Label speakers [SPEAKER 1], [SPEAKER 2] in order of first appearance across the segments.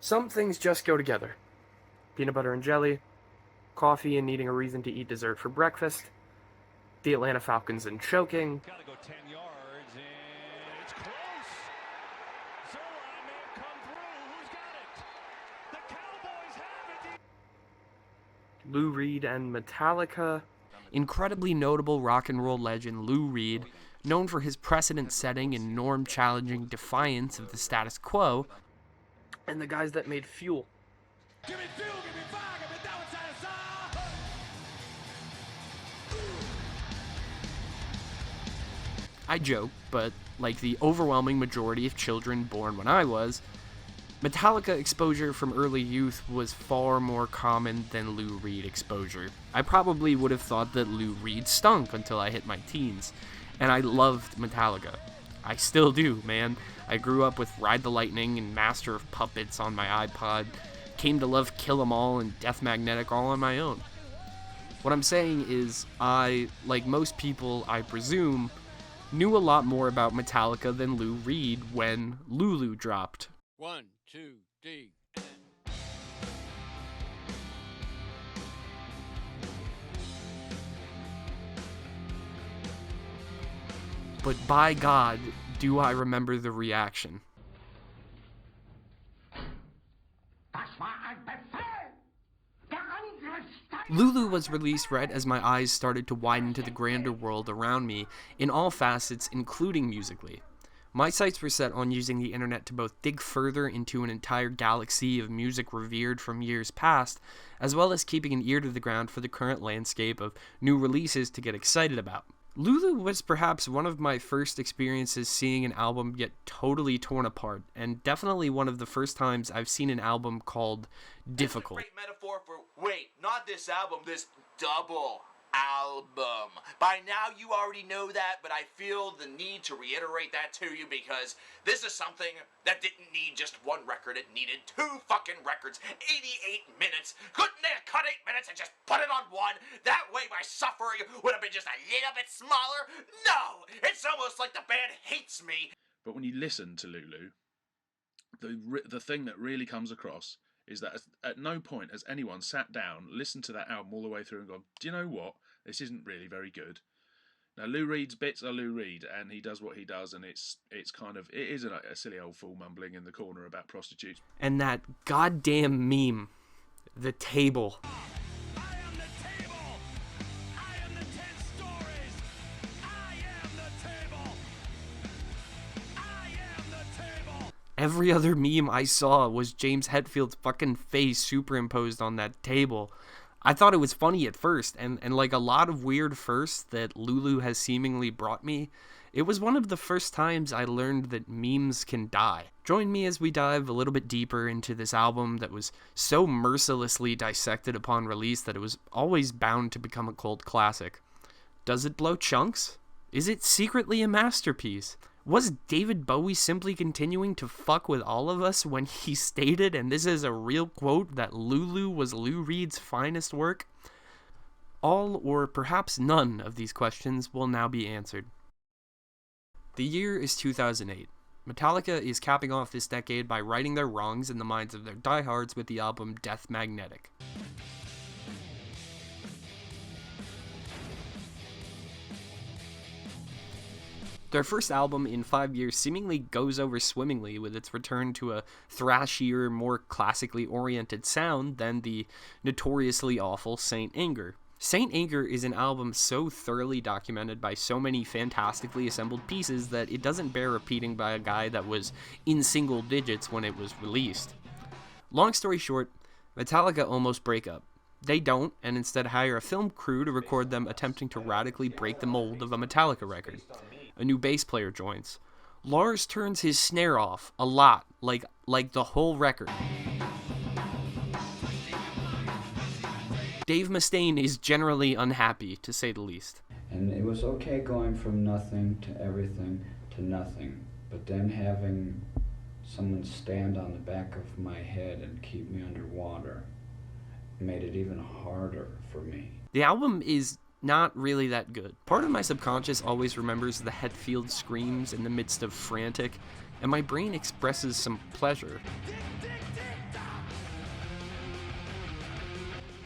[SPEAKER 1] Some things just go together. Peanut butter and jelly, coffee and needing a reason to eat dessert for breakfast, the Atlanta Falcons and choking,
[SPEAKER 2] Gotta go 10 yards, and it's close. Zerline may have come through. Who's got it? The Cowboys have it.
[SPEAKER 1] Lou Reed and Metallica, incredibly notable rock and roll legend Lou Reed, known for his precedent-setting and norm-challenging defiance of the status quo, and the guys that made Fuel.
[SPEAKER 2] Give me fuel, give me fire, give me down side to side.
[SPEAKER 1] I joke, but like the overwhelming majority of children born when I was, Metallica exposure from early youth was far more common than Lou Reed exposure. I probably would have thought that Lou Reed stunk until I hit my teens, and I loved Metallica. I still do, man. I grew up with Ride the Lightning and Master of Puppets on my iPod, came to love Kill 'Em All and Death Magnetic all on my own. What I'm saying is, I, like most people I presume, knew a lot more about Metallica than Lou Reed when LULU dropped.
[SPEAKER 2] 1, 2, 3.
[SPEAKER 1] But by God, do I remember the reaction. LULU was released right as my eyes started to widen to the grander world around me, in all facets, including musically. My sights were set on using the internet to both dig further into an entire galaxy of music revered from years past, as well as keeping an ear to the ground for the current landscape of new releases to get excited about. LULU was perhaps one of my first experiences seeing an album get totally torn apart, and definitely one of the first times I've seen an album called difficult.
[SPEAKER 3] That's a great metaphor for, wait, not this album, this double album. By now you already know that, but I feel the need to reiterate that to you because this is something that didn't need just one record, it needed 2 fucking records, 88 minutes. Couldn't they have cut 8 minutes and just put it on one? That way my suffering would have been just a little bit smaller? No! It's almost like the band hates me.
[SPEAKER 4] But when you listen to Lulu, the thing that really comes across is that at no point has anyone sat down, listened to that album all the way through and gone, do you know what? This isn't really very good. Now, Lou Reed's bits are Lou Reed, and he does what he does, and it's kind of, it is a silly old fool mumbling in the corner about prostitutes.
[SPEAKER 1] And that goddamn meme, the table.
[SPEAKER 2] I am the table. I am the 10 stories. I am the table. I am the table.
[SPEAKER 1] Every other meme I saw was James Hetfield's fucking face superimposed on that table. I thought it was funny at first, and like a lot of weird firsts that Lulu has seemingly brought me, it was one of the first times I learned that memes can die. Join me as we dive a little bit deeper into this album that was so mercilessly dissected upon release that it was always bound to become a cult classic. Does it blow chunks? Is it secretly a masterpiece? Was David Bowie simply continuing to fuck with all of us when he stated, and this is a real quote, that LULU was Lou Reed's finest work? All, or perhaps none, of these questions will now be answered. The year is 2008. Metallica is capping off this decade by righting their wrongs in the minds of their diehards with the album Death Magnetic. Their first album in 5 years seemingly goes over swimmingly with its return to a thrashier, more classically oriented sound than the notoriously awful Saint Anger. Saint Anger is an album so thoroughly documented by so many fantastically assembled pieces that it doesn't bear repeating by a guy that was in single digits when it was released. Long story short, Metallica almost break up. They don't, and instead hire a film crew to record them attempting to radically break the mold of a Metallica record. A new bass player joins. Lars turns his snare off a lot, like the whole record. Dave Mustaine is generally unhappy, to say the least.
[SPEAKER 5] And it was okay going from nothing to everything to nothing, but then having someone stand on the back of my head and keep me underwater made it even harder for me.
[SPEAKER 1] The album is not really that good. Part of my subconscious always remembers the Hetfield screams in the midst of frantic, and my brain expresses some pleasure.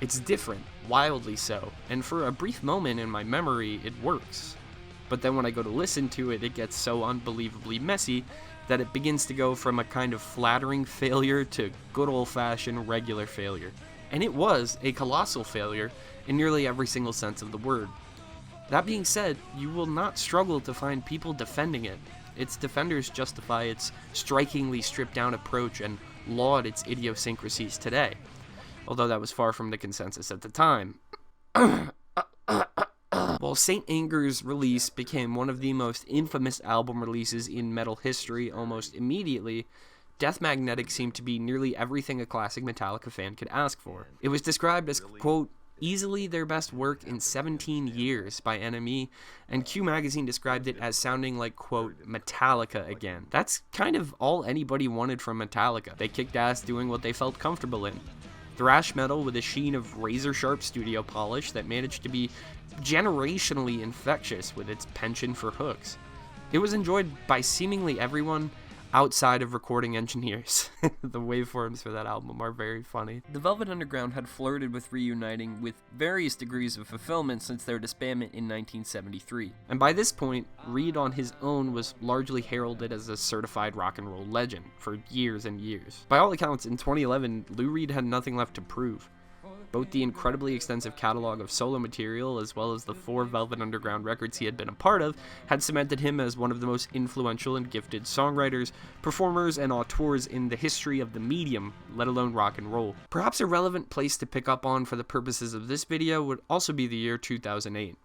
[SPEAKER 1] It's different, wildly so, and for a brief moment in my memory, it works. But then when I go to listen to it, it gets so unbelievably messy that it begins to go from a kind of flattering failure to good old-fashioned regular failure. And it was a colossal failure in nearly every single sense of the word. That being said, you will not struggle to find people defending it. Its defenders justify its strikingly stripped-down approach and laud its idiosyncrasies today, although that was far from the consensus at the time. While St. Anger's release became one of the most infamous album releases in metal history almost immediately, Death Magnetic seemed to be nearly everything a classic Metallica fan could ask for. It was described as, quote, easily their best work in 17 years by NME, and Q Magazine described it as sounding like, quote, Metallica again. That's kind of all anybody wanted from Metallica. They kicked ass doing what they felt comfortable in. Thrash metal with a sheen of razor-sharp studio polish that managed to be generationally infectious with its penchant for hooks. It was enjoyed by seemingly everyone outside of recording engineers. The waveforms for that album are very funny. The Velvet Underground had flirted with reuniting with various degrees of fulfillment since their disbandment in 1973. And by this point, Reed on his own was largely heralded as a certified rock and roll legend for years and years. By all accounts, in 2011, Lou Reed had nothing left to prove. Both the incredibly extensive catalog of solo material as well as the 4 Velvet Underground records he had been a part of had cemented him as one of the most influential and gifted songwriters, performers, and auteurs in the history of the medium, let alone rock and roll. Perhaps a relevant place to pick up on for the purposes of this video would also be the year 2008.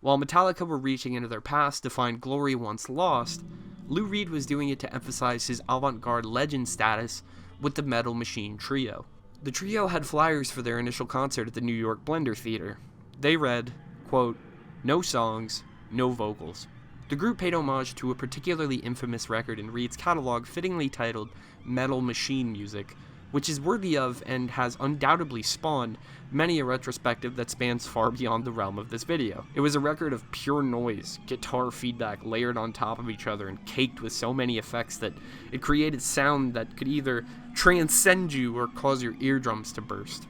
[SPEAKER 1] While Metallica were reaching into their past to find glory once lost, Lou Reed was doing it to emphasize his avant-garde legend status with the Metal Machine Trio. The trio had flyers for their initial concert at the New York Blender Theater. They read, quote, no songs, no vocals. The group paid homage to a particularly infamous record in Reed's catalog fittingly titled Metal Machine Music, which is worthy of and has undoubtedly spawned many a retrospective that spans far beyond the realm of this video. It was a record of pure noise, guitar feedback layered on top of each other and caked with so many effects that it created sound that could either transcend you or cause your eardrums to burst.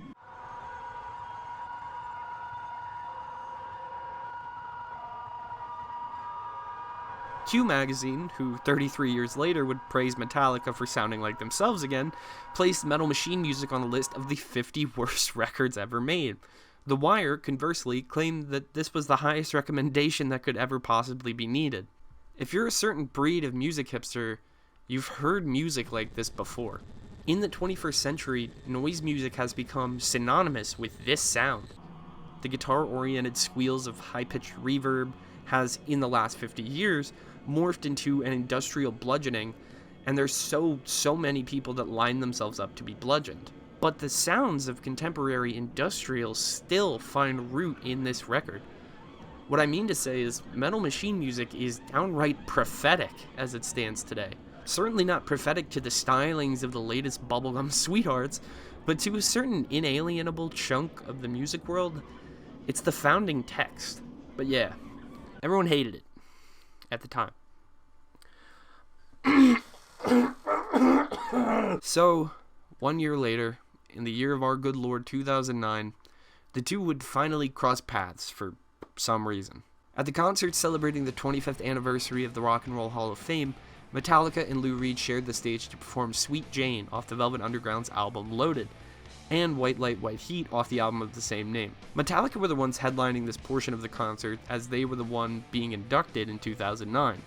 [SPEAKER 1] Q Magazine, who 33 years later would praise Metallica for sounding like themselves again, placed Metal Machine Music on a list of the 50 worst records ever made. The Wire, conversely, claimed that this was the highest recommendation that could ever possibly be needed. If you're a certain breed of music hipster, you've heard music like this before. In the 21st century, noise music has become synonymous with this sound. The guitar-oriented squeals of high-pitched reverb has, in the last 50 years, morphed into an industrial bludgeoning, and there's so many people that line themselves up to be bludgeoned. But the sounds of contemporary industrial still find root in this record. What I mean to say is, Metal Machine Music is downright prophetic as it stands today. Certainly not prophetic to the stylings of the latest bubblegum sweethearts, but to a certain inalienable chunk of the music world, it's the founding text. But yeah, everyone hated it at the time. So, 1 year later, in the year of our good Lord 2009, the two would finally cross paths for some reason. At the concert celebrating the 25th anniversary of the Rock and Roll Hall of Fame, Metallica and Lou Reed shared the stage to perform Sweet Jane off the Velvet Underground's album Loaded, and White Light, White Heat off the album of the same name. Metallica were the ones headlining this portion of the concert, as they were the one being inducted in 2009.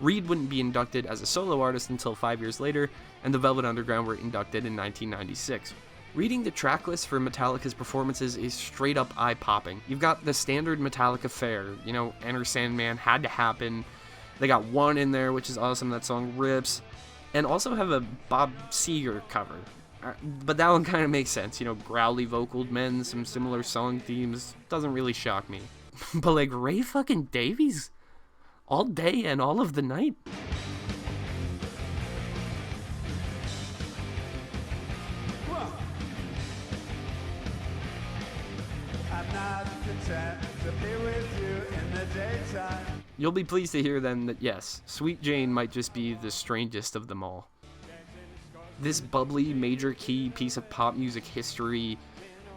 [SPEAKER 1] Reed wouldn't be inducted as a solo artist until 5 years later, and the Velvet Underground were inducted in 1996. Reading the track list for Metallica's performances is straight up eye-popping. You've got the standard Metallica fare, Enter Sandman, Had to Happen. They got One in there, which is awesome, that song rips. And also have a Bob Seger cover. But that one kind of makes sense, growly vocaled men, some similar song themes, doesn't really shock me. But like Ray fucking Davies? All day and all of the night?
[SPEAKER 2] I'm not content to be with you in the daytime.
[SPEAKER 1] You'll be pleased to hear then that yes, Sweet Jane might just be the strangest of them all. This bubbly, major key piece of pop music history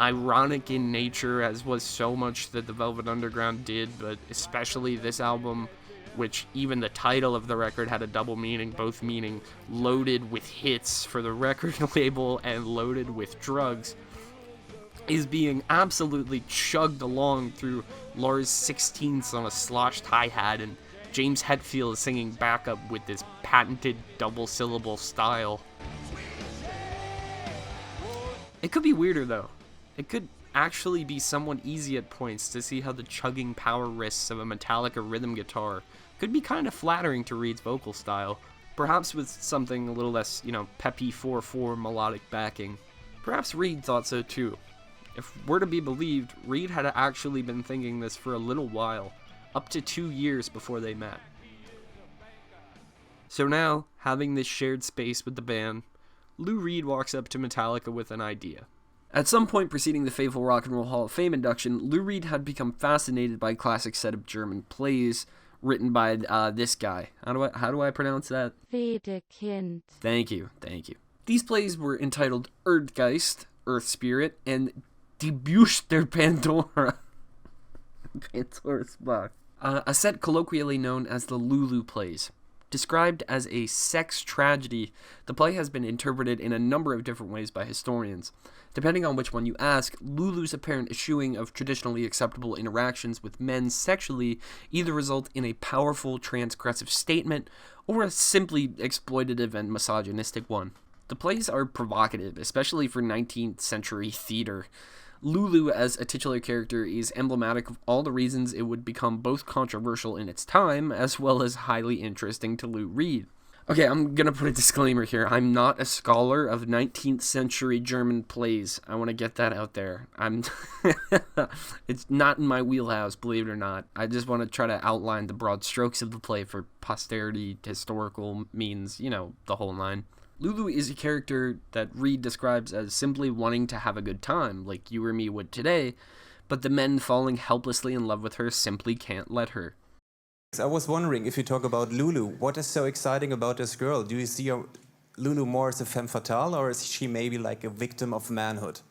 [SPEAKER 1] ironic in nature, as was so much that the Velvet Underground did, but especially this album, which even the title of the record had a double meaning, both meaning loaded with hits for the record label and loaded with drugs, is being absolutely chugged along through Lars 16ths on a sloshed hi-hat, and James Hetfield is singing backup with this patented double-syllable style. It could be weirder, though. It could actually be somewhat easy at points to see how the chugging power riffs of a Metallica rhythm guitar could be kind of flattering to Reed's vocal style, perhaps with something a little less, peppy 4/4 melodic backing. Perhaps Reed thought so too. If we're to be believed, Reed had actually been thinking this for a little while, up to 2 years before they met. So now, having this shared space with the band, Lou Reed walks up to Metallica with an idea. At some point preceding the fateful Rock and Roll Hall of Fame induction, Lou Reed had become fascinated by a classic set of German plays written by this guy. How do I pronounce that?
[SPEAKER 6] Wedekind.
[SPEAKER 1] Thank you. These plays were entitled Erdgeist, Earth Spirit, and Die Büste der Pandora, Pandora's Box, a set colloquially known as the Lulu plays. Described as a sex tragedy, the play has been interpreted in a number of different ways by historians. Depending on which one you ask, Lulu's apparent eschewing of traditionally acceptable interactions with men sexually either result in a powerful transgressive statement or a simply exploitative and misogynistic one. The plays are provocative, especially for 19th century theater. Lulu as a titular character is emblematic of all the reasons it would become both controversial in its time, as well as highly interesting to Lou Reed. Okay, I'm gonna put a disclaimer here. I'm not a scholar of 19th century German plays. I want to get that out there. It's not in my wheelhouse, believe it or not. I just want to try to outline the broad strokes of the play for posterity, historical means, the whole nine. Lulu is a character that Reed describes as simply wanting to have a good time, like you or me would today, but the men falling helplessly in love with her simply can't let her.
[SPEAKER 7] I was wondering, if you talk about Lulu, what is so exciting about this girl? Do you see Lulu more as a femme fatale, or is she maybe like a victim of manhood?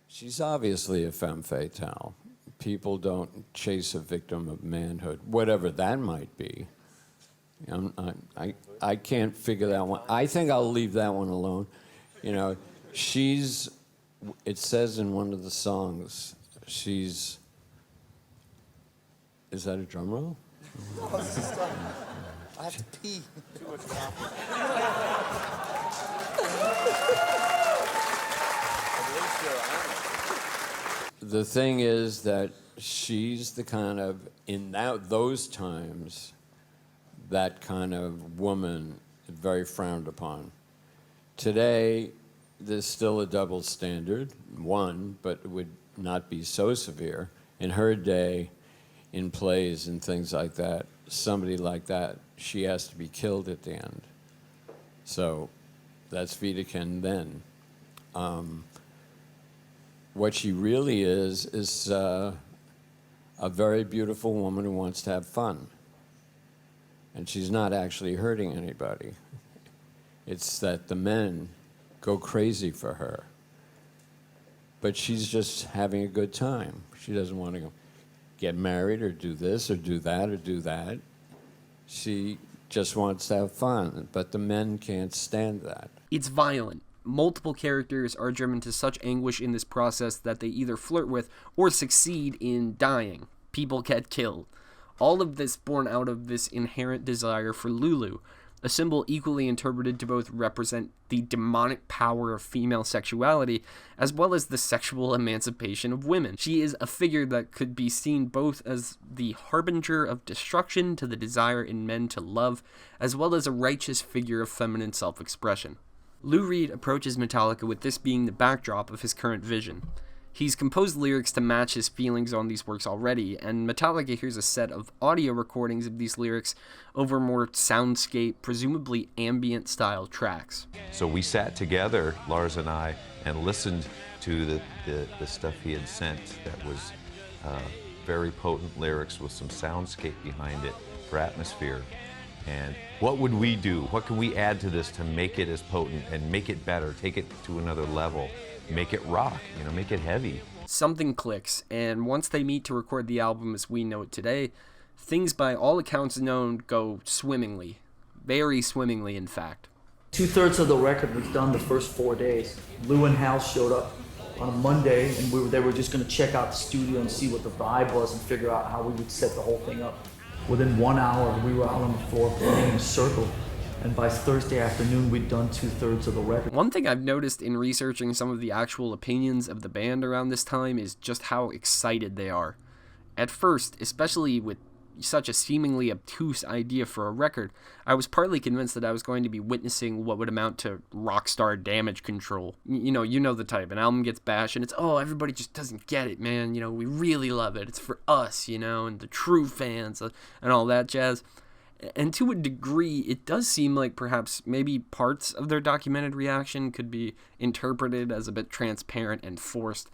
[SPEAKER 8] She's obviously a femme fatale. People don't chase a victim of manhood, whatever that might be. I can't figure that one. I think I'll leave that one alone. It says in one of the songs, is that a drum roll?
[SPEAKER 9] I have to pee.
[SPEAKER 8] The thing is that she's the kind of, those times, that kind of woman very frowned upon. Today, there's still a double standard, but it would not be so severe. In her day, in plays and things like that, somebody like that, she has to be killed at the end. So that's Wedekind then. What she really is a very beautiful woman who wants to have fun. And she's not actually hurting anybody. It's that the men go crazy for her. But she's just having a good time. She doesn't want to get married or do this or do that or do that. She just wants to have fun, but the men can't stand that.
[SPEAKER 1] It's violent. Multiple characters are driven to such anguish in this process that they either flirt with or succeed in dying. People get killed. All of this born out of this inherent desire for Lulu, a symbol equally interpreted to both represent the demonic power of female sexuality as well as the sexual emancipation of women. She is a figure that could be seen both as the harbinger of destruction to the desire in men to love, as well as a righteous figure of feminine self-expression. Lou Reed approaches Metallica with this being the backdrop of his current vision. He's composed lyrics to match his feelings on these works already, and Metallica hears a set of audio recordings of these lyrics over more soundscape, presumably ambient-style tracks.
[SPEAKER 10] So we sat together, Lars and I, and listened to the stuff he had sent that was very potent lyrics with some soundscape behind it for atmosphere. And what would we do? What can we add to this to make it as potent and make it better, take it to another level? make it rock, make it heavy.
[SPEAKER 1] Something clicks, and once they meet to record the album as we know it today, things by all accounts known go swimmingly. Very swimmingly, in fact.
[SPEAKER 6] 2/3 of the record was done the first 4 days. Lou and Hal showed up on a Monday, and they were just going to check out the studio and see what the vibe was and figure out how we would set the whole thing up. Within 1 hour, we were out on the floor playing in a circle, and by Thursday afternoon, we'd done 2/3 of the record.
[SPEAKER 1] One thing I've noticed in researching some of the actual opinions of the band around this time is just how excited they are. At first, especially with such a seemingly obtuse idea for a record, I was partly convinced that I was going to be witnessing what would amount to rockstar damage control. You know the type. An album gets bashed and it's, oh, everybody just doesn't get it, man. We really love it. It's for us, and the true fans and all that jazz. And to a degree, it does seem like perhaps maybe parts of their documented reaction could be interpreted as a bit transparent and forced.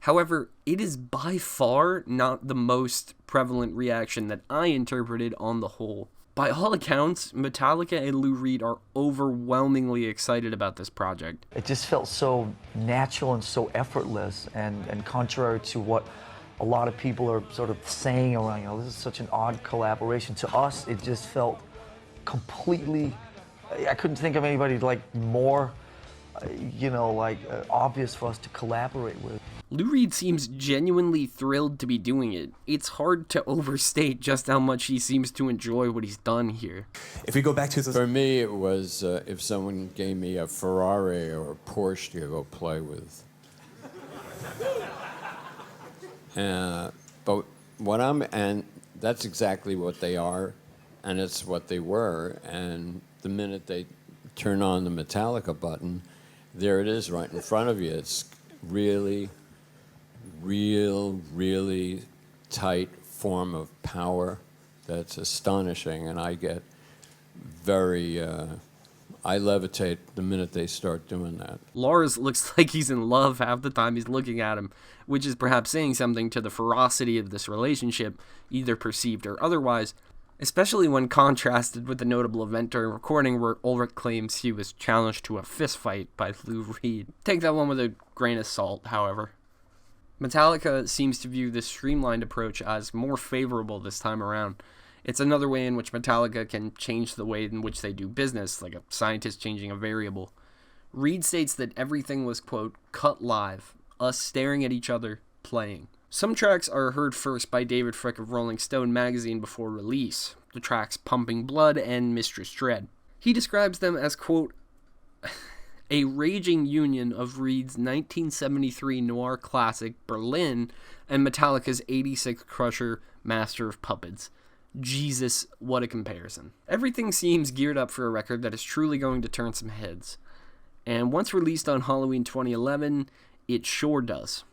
[SPEAKER 1] However, it is by far not the most prevalent reaction that I interpreted on the whole. By all accounts, Metallica and Lou Reed are overwhelmingly excited about this project.
[SPEAKER 6] It just felt so natural and so effortless, and contrary to what a lot of people are sort of saying around, this is such an odd collaboration. To us, it just felt completely, I couldn't think of anybody more, obvious for us to collaborate with.
[SPEAKER 1] Lou Reed seems genuinely thrilled to be doing it. It's hard to overstate just how much he seems to enjoy what he's done here.
[SPEAKER 7] If we go back to
[SPEAKER 8] For me, it was if someone gave me a Ferrari or a Porsche to go play with. But and that's exactly what they are, and it's what they were. And the minute they turn on the Metallica button, there it is right in front of you. It's really tight form of power that's astonishing, and I get I levitate the minute they start doing that.
[SPEAKER 1] Lars looks like he's in love half the time he's looking at him, which is perhaps saying something to the ferocity of this relationship, either perceived or otherwise, especially when contrasted with the notable event during recording where Ulrich claims he was challenged to a fistfight by Lou Reed. Take that one with a grain of salt, however. Metallica seems to view this streamlined approach as more favorable this time around. It's another way in which Metallica can change the way in which they do business, like a scientist changing a variable. Reed states that everything was, quote, cut live, us staring at each other, playing. Some tracks are heard first by David Frick of Rolling Stone magazine before release, the tracks Pumping Blood and Mistress Dread. He describes them as, quote, a raging union of Reed's 1973 noir classic Berlin and Metallica's 86 crusher Master of Puppets. Jesus, what a comparison. Everything seems geared up for a record that is truly going to turn some heads. And once released on Halloween 2011, it sure does.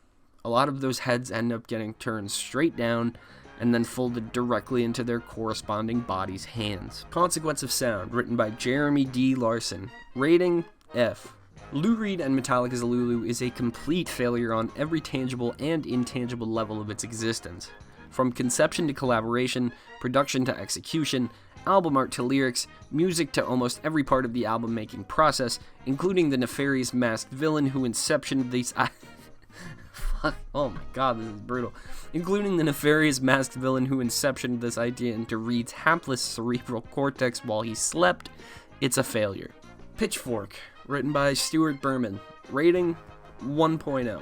[SPEAKER 1] A lot of those heads end up getting turned straight down and then folded directly into their corresponding body's hands. Consequence of Sound, written by Jeremy D. Larson. Rating, F. Lou Reed and Metallica's LULU is a complete failure on every tangible and intangible level of its existence. From conception to collaboration, production to execution, album art to lyrics, music to almost every part of the album-making process, including the nefarious masked villain who inceptioned these... Fuck, oh my god, this is brutal. Including the nefarious masked villain who inceptioned this idea into Reed's hapless cerebral cortex while he slept, it's a failure. Pitchfork, written by Stuart Berman. Rating, 1.0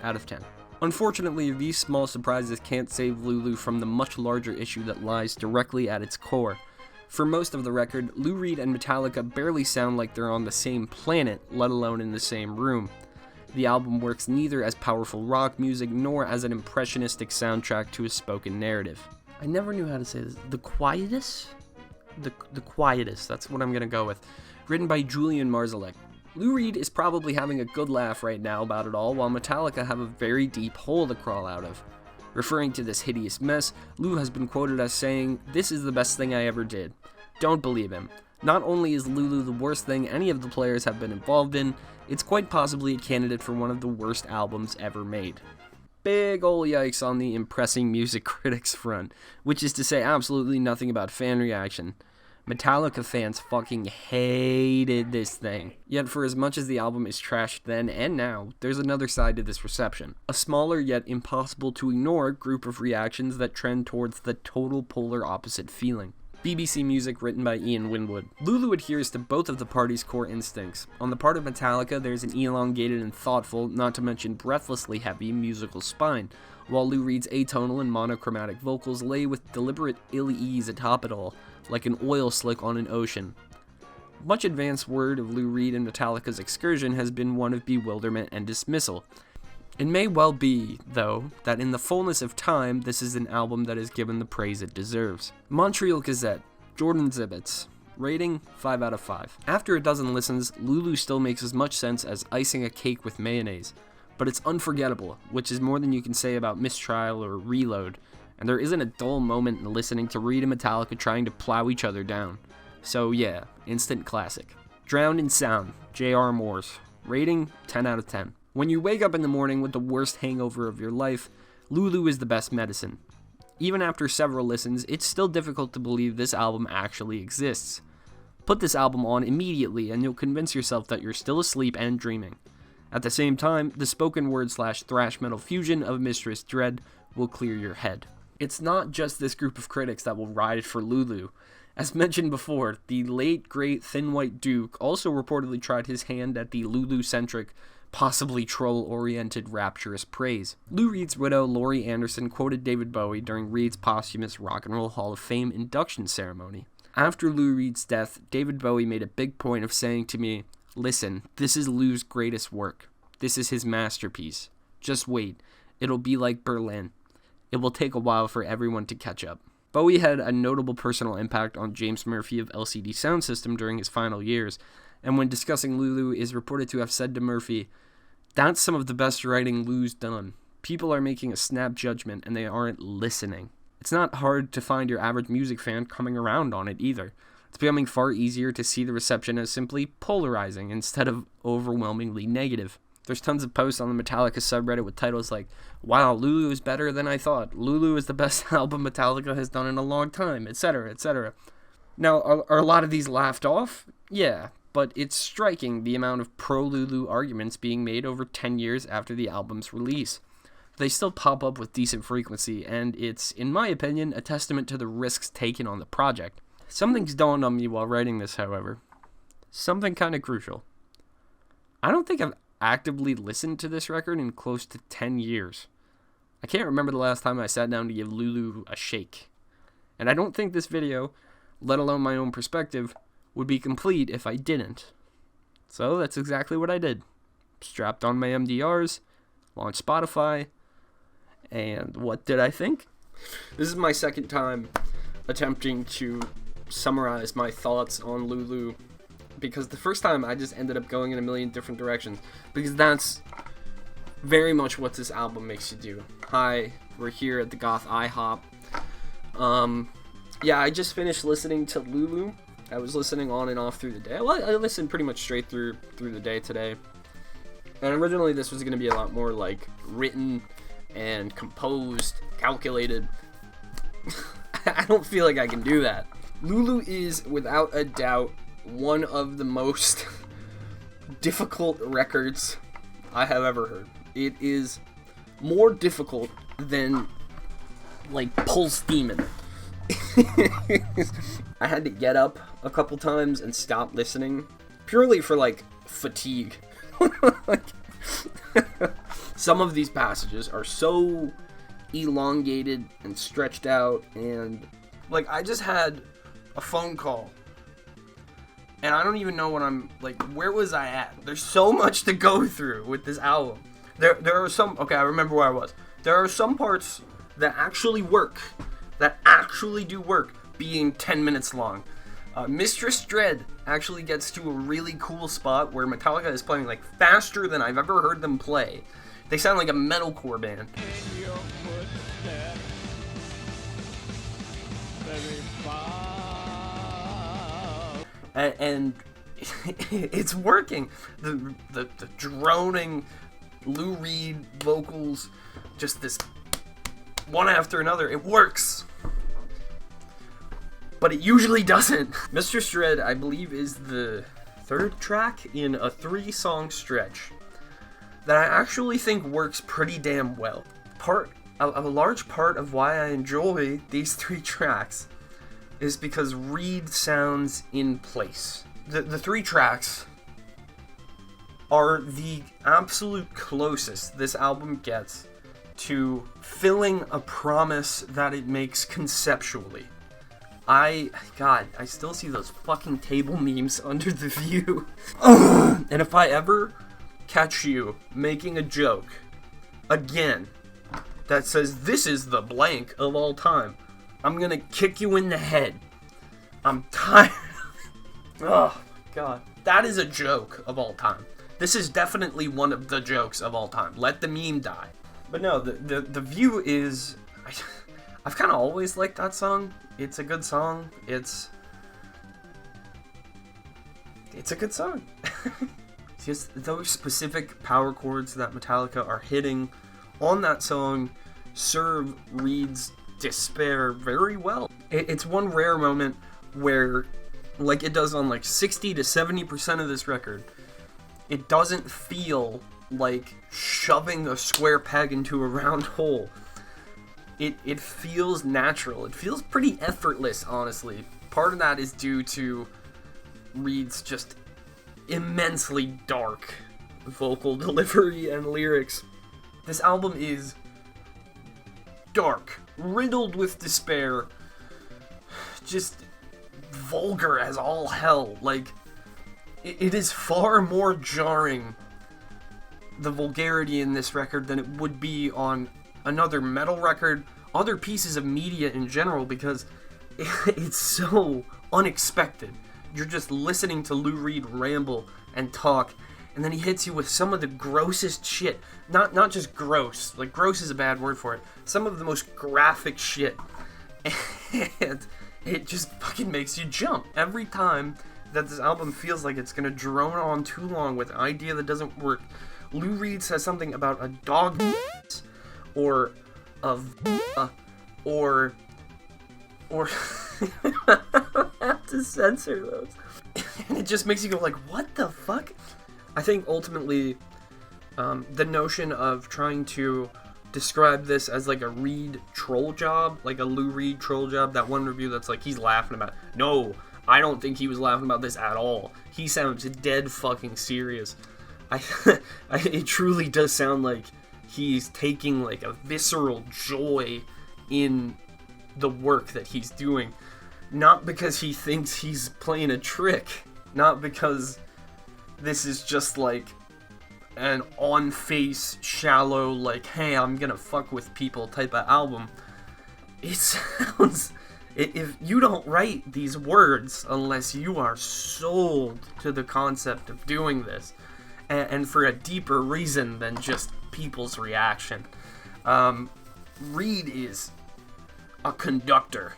[SPEAKER 1] out of 10. Unfortunately, these small surprises can't save LULU from the much larger issue that lies directly at its core. For most of the record, Lou Reed and Metallica barely sound like they're on the same planet, let alone in the same room. The album works neither as powerful rock music nor as an impressionistic soundtrack to a spoken narrative. I never knew how to say this. The Quietus? The Quietus, that's what I'm gonna go with. Written by Julian Marzalek. Lou Reed is probably having a good laugh right now about it all, while Metallica have a very deep hole to crawl out of. Referring to this hideous mess, Lou has been quoted as saying, "This is the best thing I ever did." Don't believe him. Not only is LULU the worst thing any of the players have been involved in, it's quite possibly a candidate for one of the worst albums ever made. Big ol' yikes on the impressing music critics front, which is to say absolutely nothing about fan reaction. Metallica fans fucking hated this thing. Yet for as much as the album is trashed then and now, there's another side to this reception. A smaller yet impossible to ignore group of reactions that trend towards the total polar opposite feeling. BBC music written by Ian Winwood. Lulu adheres to both of the party's core instincts. On the part of Metallica, there's an elongated and thoughtful, not to mention breathlessly heavy, musical spine, while Lou Reed's atonal and monochromatic vocals lay with deliberate ill-ease atop it all, like an oil slick on an ocean. Much advanced word of Lou Reed and Metallica's excursion has been one of bewilderment and dismissal. It may well be, though, that in the fullness of time, this is an album that is given the praise it deserves. Montreal Gazette, Jordan Zibbets. Rating, 5 out of 5. After a dozen listens, Lulu still makes as much sense as icing a cake with mayonnaise. But it's unforgettable, which is more than you can say about Mistrial or Reload, and there isn't a dull moment in listening to Reed and Metallica trying to plow each other down. So yeah, instant classic. Drowned in Sound, J.R. Moores. Rating, 10 out of 10. When you wake up in the morning with the worst hangover of your life, Lulu is the best medicine. Even after several listens, it's still difficult to believe this album actually exists. Put this album on immediately and you'll convince yourself that you're still asleep and dreaming. At the same time, the spoken word / thrash metal fusion of Mistress Dread will clear your head. It's not just this group of critics that will ride it for Lulu. As mentioned before, the late great Thin White Duke also reportedly tried his hand at the Lulu-centric, possibly troll-oriented rapturous praise. Lou Reed's widow, Laurie Anderson, quoted David Bowie during Reed's posthumous Rock and Roll Hall of Fame induction ceremony. After Lou Reed's death, David Bowie made a big point of saying to me, "Listen, this is Lou's greatest work. This is his masterpiece. Just wait. It'll be like Berlin. It will take a while for everyone to catch up." Bowie had a notable personal impact on James Murphy of LCD Sound System during his final years, and when discussing Lulu is reported to have said to Murphy, "That's some of the best writing Lou's done. People are making a snap judgment and they aren't listening." It's not hard to find your average music fan coming around on it either. It's becoming far easier to see the reception as simply polarizing instead of overwhelmingly negative. There's tons of posts on the Metallica subreddit with titles like, "Wow, Lulu is better than I thought. Lulu is the best album Metallica has done in a long time," etc., etc. Now, are a lot of these laughed off? Yeah, but it's striking the amount of pro-Lulu arguments being made over 10 years after the album's release. They still pop up with decent frequency, and it's, in my opinion, a testament to the risks taken on the project. Something's dawned on me while writing this, however. Something kind of crucial. I don't think I've actively listened to this record in close to 10 years. I can't remember the last time I sat down to give Lulu a shake. And I don't think this video, let alone my own perspective, would be complete if I didn't. So that's exactly what I did. Strapped on my MDRs, launched Spotify, and what did I think? This is my second time attempting to summarize my thoughts on Lulu, because the first time I just ended up going in a million different directions, because that's very much what this album makes you do. Hi, we're here at the Goth IHOP. Yeah, I just finished listening to Lulu. I was listening on and off through the day. Well, I listened pretty much straight through the day today. And originally this was going to be a lot more like written and composed, calculated. I don't feel like I can do that. Lulu is without a doubt one of the most difficult records I have ever heard. It is more difficult than like Pulse Demon. I had to get up a couple times and stop listening purely for like fatigue. Like, some of these passages are so elongated and stretched out, and like I just had a phone call and I don't even know what I'm like, where was I at? There's so much to go through with this album. There are some, okay, I remember where I was. There are some parts that actually work, that actually do work, being 10 minutes long. Mistress Dread actually gets to a really cool spot where Metallica is playing like faster than I've ever heard them play. They sound like a metalcore band. And it's working. The droning Lou Reed vocals, just this one after another. It works. but it usually doesn't. Mistress Dread, I believe, is the third track in a 3-song stretch that I actually think works pretty damn well. A large part of why I enjoy these 3 tracks is because Reed sounds in place. The 3 tracks are the absolute closest this album gets to filling a promise that it makes conceptually. God, I still see those fucking table memes under the view. And if I ever catch you making a joke again that says this is the blank of all time, I'm gonna kick you in the head. I'm tired of it. Oh, God. That is a joke of all time. This is definitely one of the jokes of all time. Let the meme die. But no, the view is... I've kind of always liked that song. It's a good song. It's a good song. It's just those specific power chords that Metallica are hitting on that song serve Reed's despair very well. It's one rare moment where, like it does on like 60 to 70% of this record, it doesn't feel like shoving a square peg into a round hole. It feels natural. It feels pretty effortless, honestly. Part of that is due to Reed's just immensely dark vocal delivery and lyrics. This album is dark, riddled with despair, just vulgar as all hell. Like, it is far more jarring, the vulgarity in this record, than it would be on another metal record, other pieces of media in general, because it's so unexpected. You're just listening to Lou Reed ramble and talk, and then he hits you with some of the grossest shit. Not just gross, like gross is a bad word for it. Some of the most graphic shit. And it just fucking makes you jump. Every time that this album feels like it's gonna drone on too long with an idea that doesn't work, Lou Reed says something about a dog or or I have to censor those. And it just makes you go like, what the fuck? I think ultimately the notion of trying to describe this as like a Reed troll job, like a Lou Reed troll job, that one review that's like, he's laughing about it. No, I don't think he was laughing about this at all. He sounds dead fucking serious. It truly does sound like he's taking like a visceral joy in the work that he's doing. Not because he thinks he's playing a trick. Not because this is just like an on-face, shallow, like, hey, I'm gonna fuck with people type of album. It sounds... If you don't write these words unless you are sold to the concept of doing this, and for a deeper reason than just people's reaction. Reed is a conductor.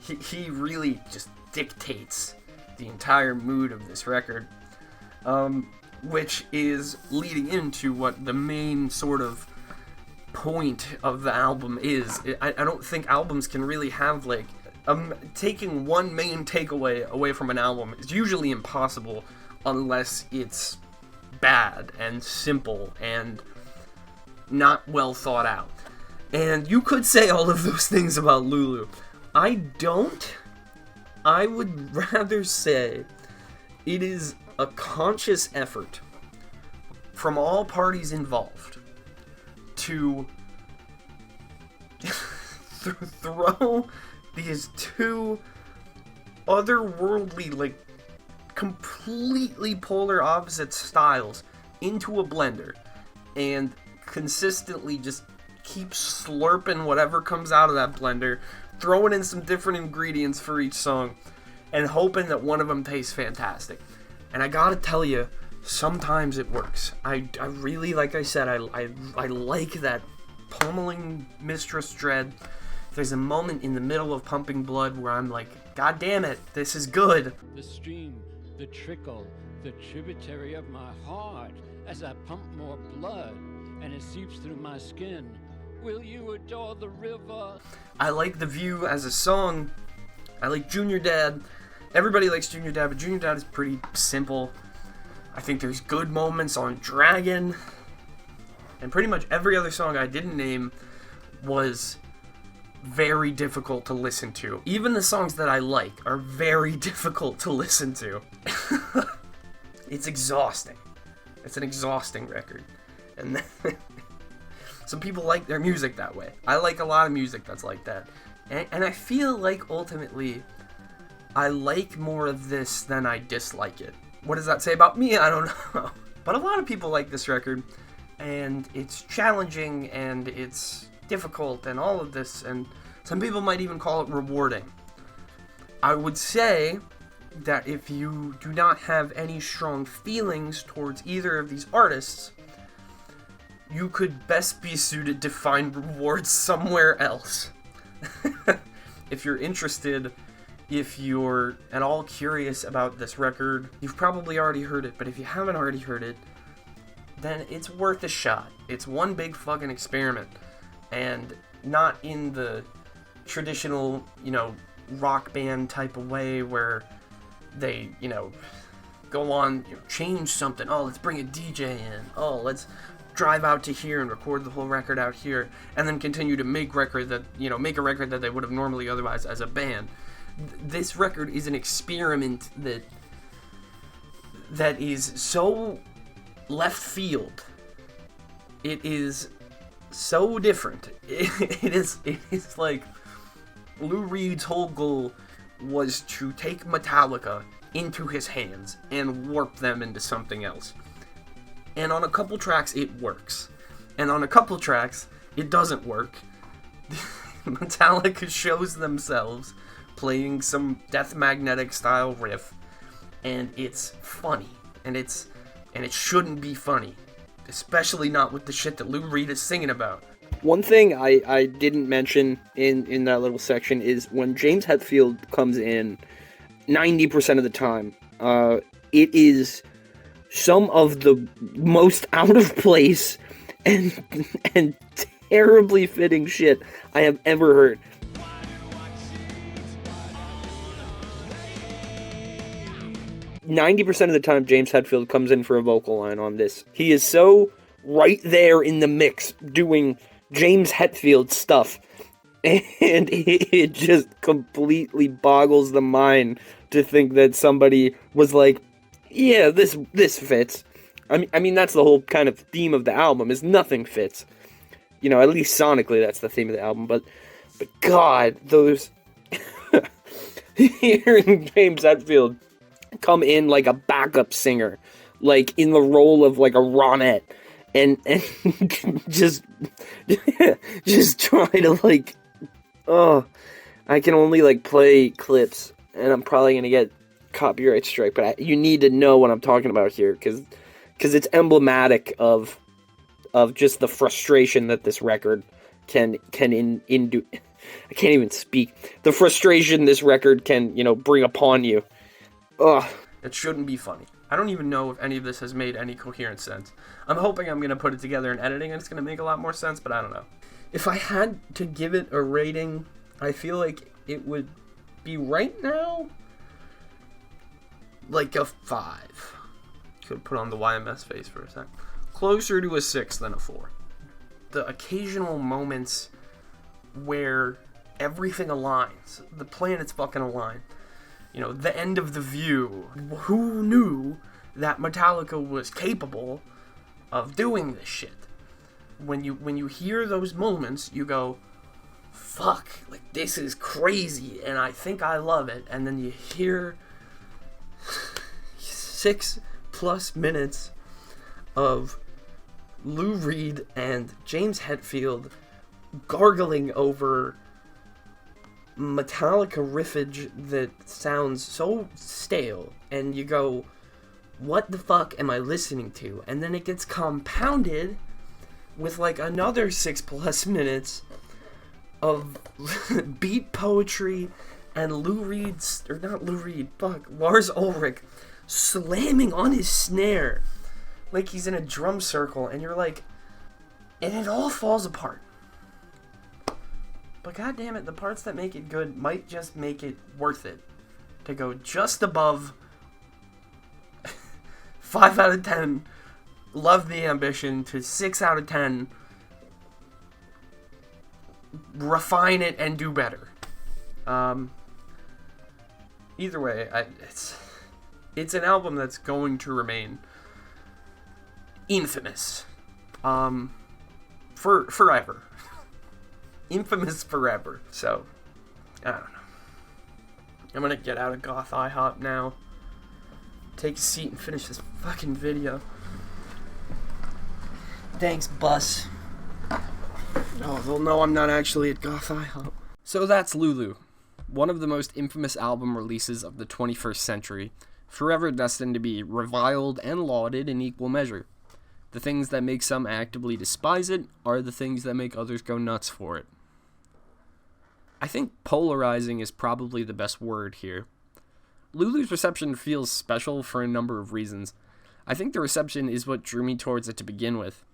[SPEAKER 1] he really just dictates the entire mood of this record, which is leading into what the main sort of point of the album is. I don't think albums can really have like taking one main takeaway away from an album is usually impossible unless it's bad and simple and not well thought out. And you could say all of those things about Lulu. I don't. I would rather say it is a conscious effort from all parties involved to throw these two otherworldly, like, completely polar opposite styles into a blender and consistently just keep slurping whatever comes out of that blender, throwing in some different ingredients for each song, and hoping that one of them tastes fantastic. And I gotta tell you, sometimes it works. I really, like I said, I like that pummeling Mistress Dread. There's a moment in the middle of Pumping Blood where I'm like, God damn it, this is good.
[SPEAKER 9] The stream, the trickle, the tributary of my heart, as I pump more blood and it seeps through my skin. Will you adore the river?
[SPEAKER 1] I like The View as a song I like Junior Dad. Everybody likes Junior Dad, but Junior Dad is pretty simple. I think there's good moments on Dragon. And pretty much every other song I didn't name was very difficult to listen to. Even the songs that I like are very difficult to listen to. It's exhausting. It's an exhausting record. And some people like their music that way. I like a lot of music that's like that. And I feel like ultimately I like more of this than I dislike it. What does that say about me? I don't know. But a lot of people like this record, and it's challenging and it's difficult and all of this, and some people might even call it rewarding. I would say that if you do not have any strong feelings towards either of these artists, you could best be suited to find rewards somewhere else. If you're interested, if you're at all curious about this record, you've probably already heard it, but if you haven't already heard it, then it's worth a shot. It's one big fucking experiment, and not in the traditional, rock band type of way where they, go on, change something. Oh, let's bring a DJ in. Oh, let's drive out to here and record the whole record out here, and then continue to make a record that they would have normally otherwise as a band. This record is an experiment that is so left field. It is so different. It is like Lou Reed's whole goal was to take Metallica into his hands and warp them into something else. And on a couple tracks it works. And on a couple tracks it doesn't work. Metallica shows themselves playing some Death Magnetic style riff, and it's funny. And it shouldn't be funny. Especially not with the shit that Lou Reed is singing about. One thing I didn't mention in that little section is when James Hetfield comes in, 90% of the time, it is some of the most out of place and terribly fitting shit I have ever heard. "90% of the time James Hetfield comes in for a vocal line on this. He is so right there in the mix doing James Hetfield stuff, and it just completely boggles the mind to think that somebody was like, yeah, this fits. I mean that's the whole kind of theme of the album, is nothing fits. At least sonically that's the theme of the album, but God, those hearing James Hetfield come in like a backup singer, like in the role of like a Ronette, and just try to like, I can only like play clips, and I'm probably gonna get copyright strike, but you need to know what I'm talking about here, because it's emblematic of just the frustration that this record can induce. I can't even speak. The frustration this record can, bring upon you. Ugh. It shouldn't be funny. I don't even know if any of this has made any coherent sense. I'm hoping I'm going to put it together in editing and it's going to make a lot more sense, but I don't know. If I had to give it a rating, I feel like it would be right now like a 5. Could put on the YMS face for a sec. Closer to a 6 than a 4. The occasional moments where everything aligns. The planets fucking align. The end of The View. Who knew that Metallica was capable of doing this shit? When you hear those moments, you go, fuck, like this is crazy, and I think I love it. And then you hear 6+ minutes of Lou Reed and James Hetfield gargling over Metallica riffage that sounds so stale, and you go, what the fuck am I listening to? And then it gets compounded with like another 6+ minutes of beat poetry and Lars Ulrich slamming on his snare like he's in a drum circle, and you're like, and it all falls apart. But goddamn it, the parts that make it good might just make it worth it to go just above 5 out of 10, love the ambition, to 6 out of 10, refine it and do better. Either way, it's an album that's going to remain infamous. Forever. Infamous forever. So, I don't know. I'm gonna get out of Goth IHOP now. Take a seat and finish this fucking video. Thanks, bus. Oh, they'll know I'm not actually at Goth IHOP. So that's LULU. One of the most infamous album releases of the 21st century, forever destined to be reviled and lauded in equal measure. The things that make some actively despise it are the things that make others go nuts for it. I think polarizing is probably the best word here. LULU's reception feels special for a number of reasons. I think the reception is what drew me towards it to begin with.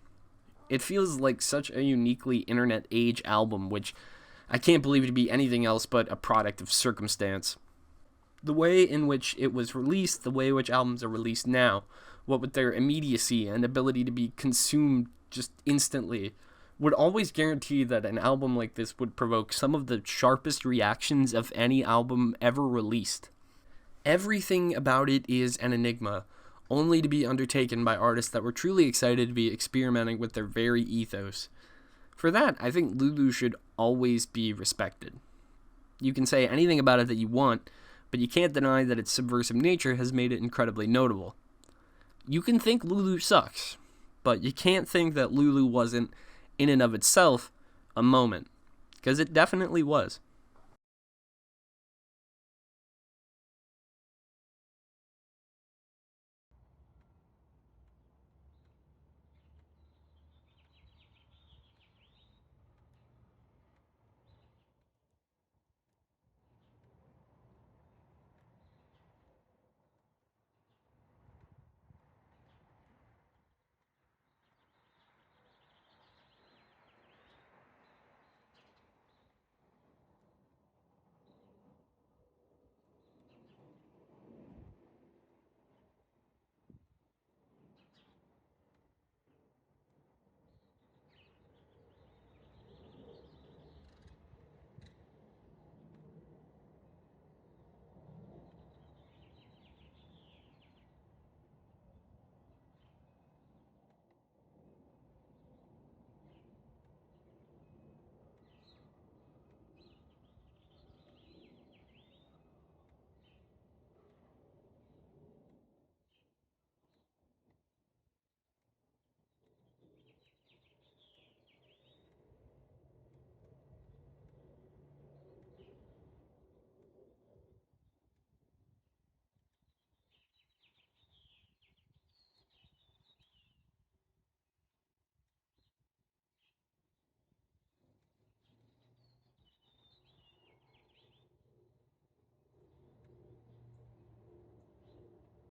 [SPEAKER 1] It feels like such a uniquely internet age album, which I can't believe to be anything else but a product of circumstance. The way in which it was released, the way in which albums are released now, what with their immediacy and ability to be consumed just instantly, would always guarantee that an album like this would provoke some of the sharpest reactions of any album ever released. Everything about it is an enigma, only to be undertaken by artists that were truly excited to be experimenting with their very ethos. For that, I think LULU should always be respected. You can say anything about it that you want, but you can't deny that its subversive nature has made it incredibly notable. You can think LULU sucks, but you can't think that LULU wasn't, in and of itself, a moment, because it definitely was.